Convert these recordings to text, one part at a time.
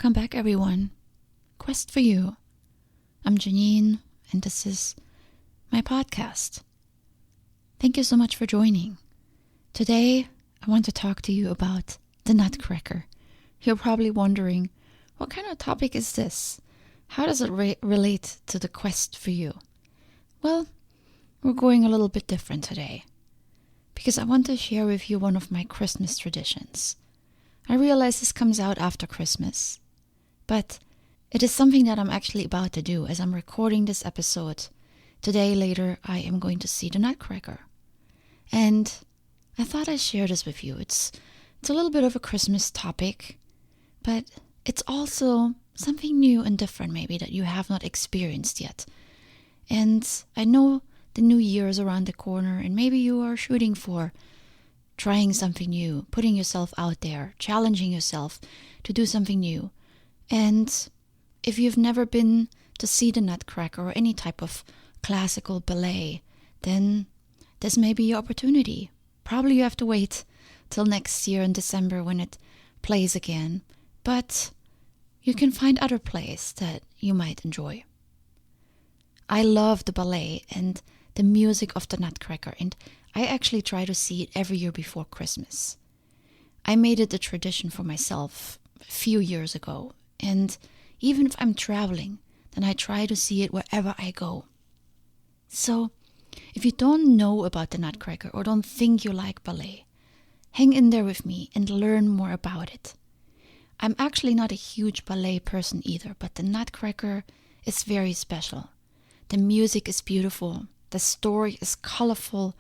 Welcome back, everyone. Quest for You. I'm Janine, and this is my podcast. Thank you so much for joining. Today, I want to talk to you about the Nutcracker. You're probably wondering, what kind of topic is this? How does it relate to the quest for you? Well, we're going a little bit different today, because I want to share with you one of my Christmas traditions. I realize this comes out after Christmas, but it is something that I'm actually about to do as I'm recording this episode. Today, later, I am going to see the Nutcracker. And I thought I'd share this with you. It's a little bit of a Christmas topic, but it's also something new and different maybe that you have not experienced yet. And I know the new year is around the corner, and maybe you are shooting for trying something new, putting yourself out there, challenging yourself to do something new. And if you've never been to see the Nutcracker or any type of classical ballet, then this may be your opportunity. Probably you have to wait till next year in December when it plays again, but you can find other plays that you might enjoy. I love the ballet and the music of the Nutcracker, and I actually try to see it every year before Christmas. I made it a tradition for myself a few years ago, and even if I'm traveling, then I try to see it wherever I go. So, if you don't know about the Nutcracker or don't think you like ballet, hang in there with me and learn more about it. I'm actually not a huge ballet person either, but the Nutcracker is very special. The music is beautiful, the story is colorful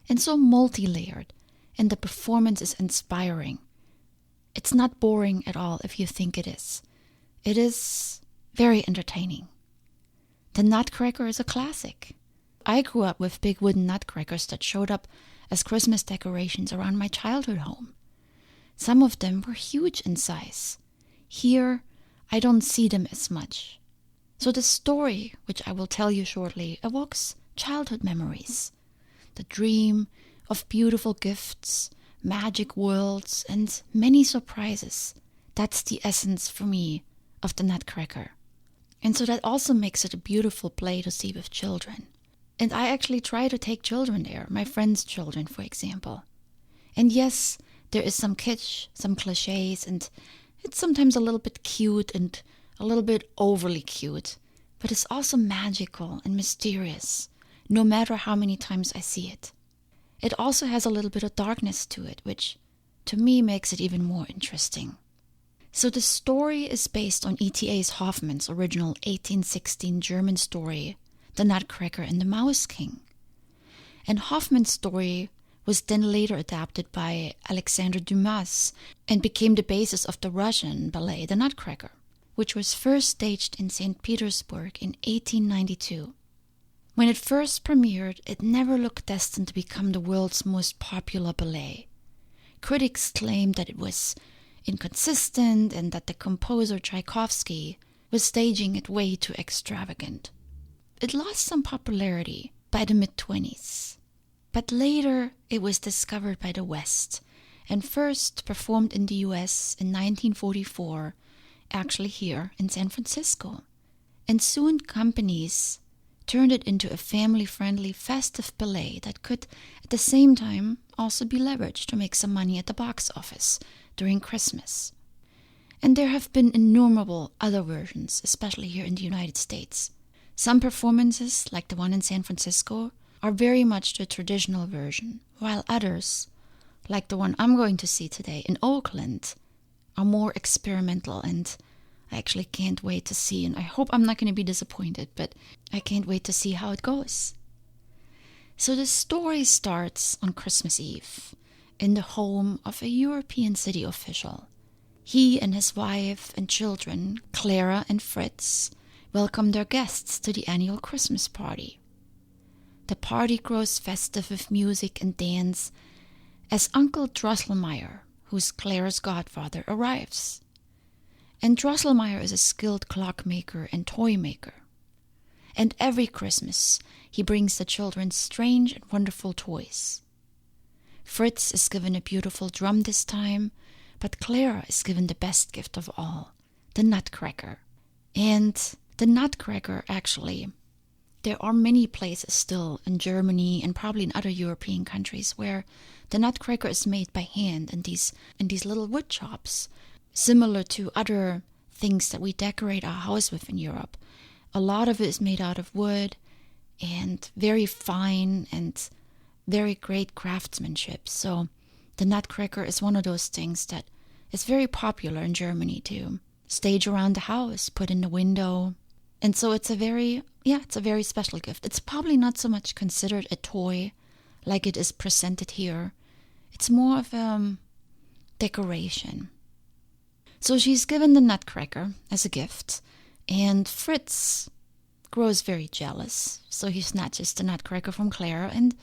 and so multi-layered, and the performance is inspiring. It's not boring at all if you think it is. It is very entertaining. The Nutcracker is a classic. I grew up with big wooden nutcrackers that showed up as Christmas decorations around my childhood home. Some of them were huge in size. Here, I don't see them as much. So the story, which I will tell you shortly, evokes childhood memories. The dream of beautiful gifts, magic worlds, and many surprises. That's the essence for me of the Nutcracker. And so that also makes it a beautiful play to see with children. And I actually try to take children there, my friends' children, for example. And yes, there is some kitsch, some cliches, and it's sometimes a little bit cute and a little bit overly cute. But it's also magical and mysterious, no matter how many times I see it. It also has a little bit of darkness to it, which to me makes it even more interesting. So the story is based on E.T.A. Hoffmann's original 1816 German story, The Nutcracker and the Mouse King. And Hoffmann's story was then later adapted by Alexandre Dumas and became the basis of the Russian ballet The Nutcracker, which was first staged in St. Petersburg in 1892. When it first premiered, it never looked destined to become the world's most popular ballet. Critics claimed that it was inconsistent and that the composer Tchaikovsky was staging it way too extravagant. It lost some popularity by the mid-20s, but later it was discovered by the West and first performed in the US in 1944, actually here in San Francisco. And soon companies turned it into a family-friendly, festive ballet that could, at the same time, also be leveraged to make some money at the box office during Christmas. And there have been innumerable other versions, especially here in the United States. Some performances, like the one in San Francisco, are very much the traditional version, while others, like the one I'm going to see today in Oakland, are more experimental, and I actually can't wait to see, and I hope I'm not going to be disappointed, but I can't wait to see how it goes. So the story starts on Christmas Eve in the home of a European city official. He and his wife and children, Clara and Fritz, welcome their guests to the annual Christmas party. The party grows festive with music and dance as Uncle Drosselmeyer, who's Clara's godfather, arrives. And Drosselmeyer is a skilled clockmaker and toy maker. And every Christmas, he brings the children strange and wonderful toys. Fritz is given a beautiful drum this time, but Clara is given the best gift of all, the Nutcracker. And the Nutcracker, actually, there are many places still in Germany and probably in other European countries where the Nutcracker is made by hand in these little wood shops, similar to other things that we decorate our house with in Europe. A lot of it is made out of wood and very fine and very great craftsmanship. So the Nutcracker is one of those things that is very popular in Germany to stage around the house, put in the window. And so it's a very special gift. It's probably not so much considered a toy like it is presented here. It's more of a decoration. So she's given the Nutcracker as a gift, and Fritz grows very jealous. So he snatches the Nutcracker from Claire and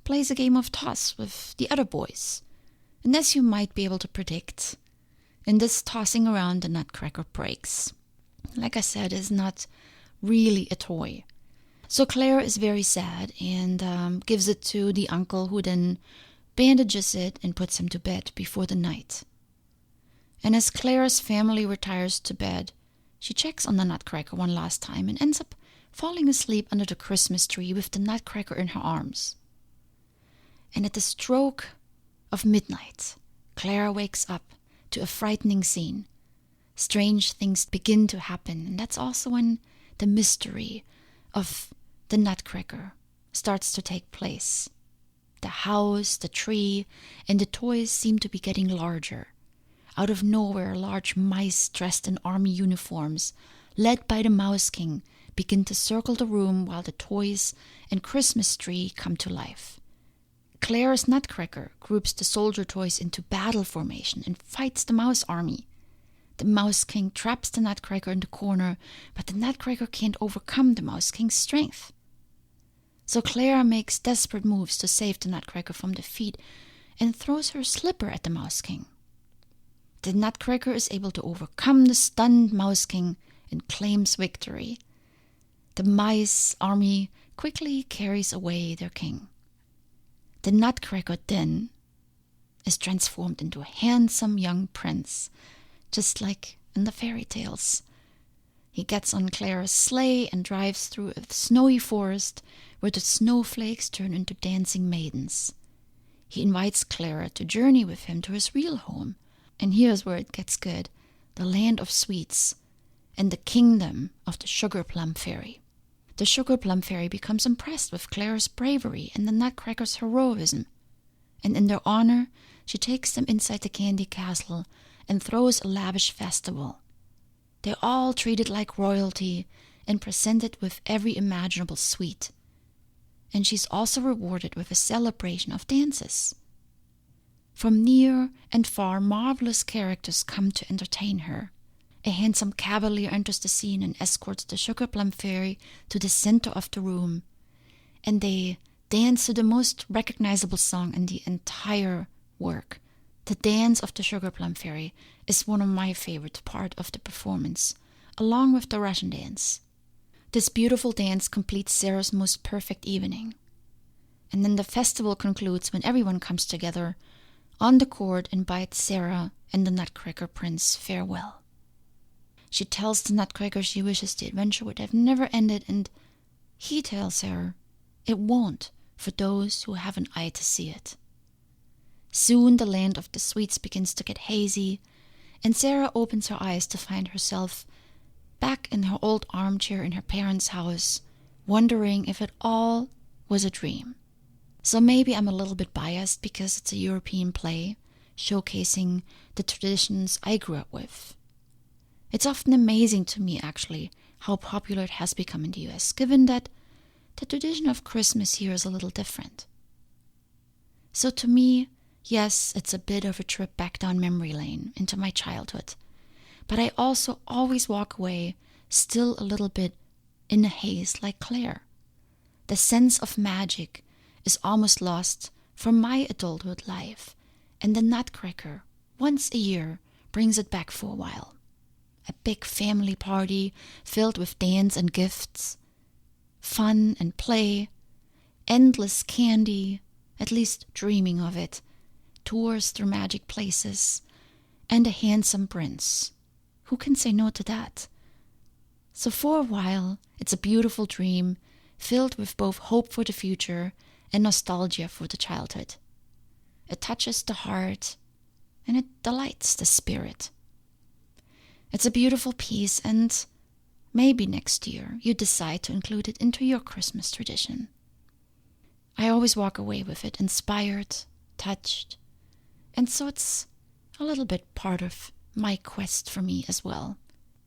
plays a game of toss with the other boys. And as you might be able to predict, in this tossing around, the Nutcracker breaks. Like I said, it's not really a toy. So Claire is very sad and gives it to the uncle, who then bandages it and puts him to bed before the night. And as Claire's family retires to bed, she checks on the Nutcracker one last time and ends up falling asleep under the Christmas tree with the Nutcracker in her arms. And at the stroke of midnight, Claire wakes up to a frightening scene. Strange things begin to happen, and that's also when the mystery of the Nutcracker starts to take place. The house, the tree, and the toys seem to be getting larger. Out of nowhere, large mice dressed in army uniforms, led by the Mouse King, begin to circle the room while the toys and Christmas tree come to life. Claire's Nutcracker groups the soldier toys into battle formation and fights the mouse army. The Mouse King traps the Nutcracker in the corner, but the Nutcracker can't overcome the Mouse King's strength. So Claire makes desperate moves to save the Nutcracker from defeat and throws her slipper at the Mouse King. The Nutcracker is able to overcome the stunned Mouse King and claims victory. The mice army quickly carries away their king. The Nutcracker then is transformed into a handsome young prince, just like in the fairy tales. He gets on Claire's sleigh and drives through a snowy forest where the snowflakes turn into dancing maidens. He invites Claire to journey with him to his real home. And here's where it gets good: the land of sweets and the kingdom of the Sugar Plum Fairy. The Sugar Plum Fairy becomes impressed with Claire's bravery and the Nutcracker's heroism. And in their honor, she takes them inside the candy castle and throws a lavish festival. They're all treated like royalty and presented with every imaginable sweet. And she's also rewarded with a celebration of dances. From near and far, marvelous characters come to entertain her. A handsome cavalier enters the scene and escorts the Sugar Plum Fairy to the center of the room. And they dance to the most recognizable song in the entire work. The dance of the Sugar Plum Fairy is one of my favorite parts of the performance, along with the Russian dance. This beautiful dance completes Sarah's most perfect evening. And then the festival concludes when everyone comes together on the court and bids Sarah and the Nutcracker Prince farewell. She tells the Nutcracker she wishes the adventure would have never ended, and he tells her it won't for those who have an eye to see it. Soon the land of the sweets begins to get hazy, and Sarah opens her eyes to find herself back in her old armchair in her parents' house, wondering if it all was a dream. So maybe I'm a little bit biased because it's a European play, showcasing the traditions I grew up with. It's often amazing to me, actually, how popular it has become in the US, given that the tradition of Christmas here is a little different. So to me, yes, it's a bit of a trip back down memory lane into my childhood. But I also always walk away still a little bit in a haze like Claire. The sense of magic is almost lost from my adulthood life, and the Nutcracker, once a year, brings it back for a while. A big family party filled with dance and gifts, fun and play, endless candy, at least dreaming of it, tours through magic places, and a handsome prince Who can say no to that? So for a while, it's a beautiful dream filled with both hope for the future and nostalgia for the childhood. It touches the heart and it delights the spirit. It's a beautiful piece, and maybe next year you decide to include it into your Christmas tradition. I always walk away with it inspired, touched, and so it's a little bit part of my quest for me as well.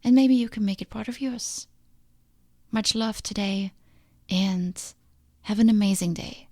And maybe you can make it part of yours. Much love today, and have an amazing day.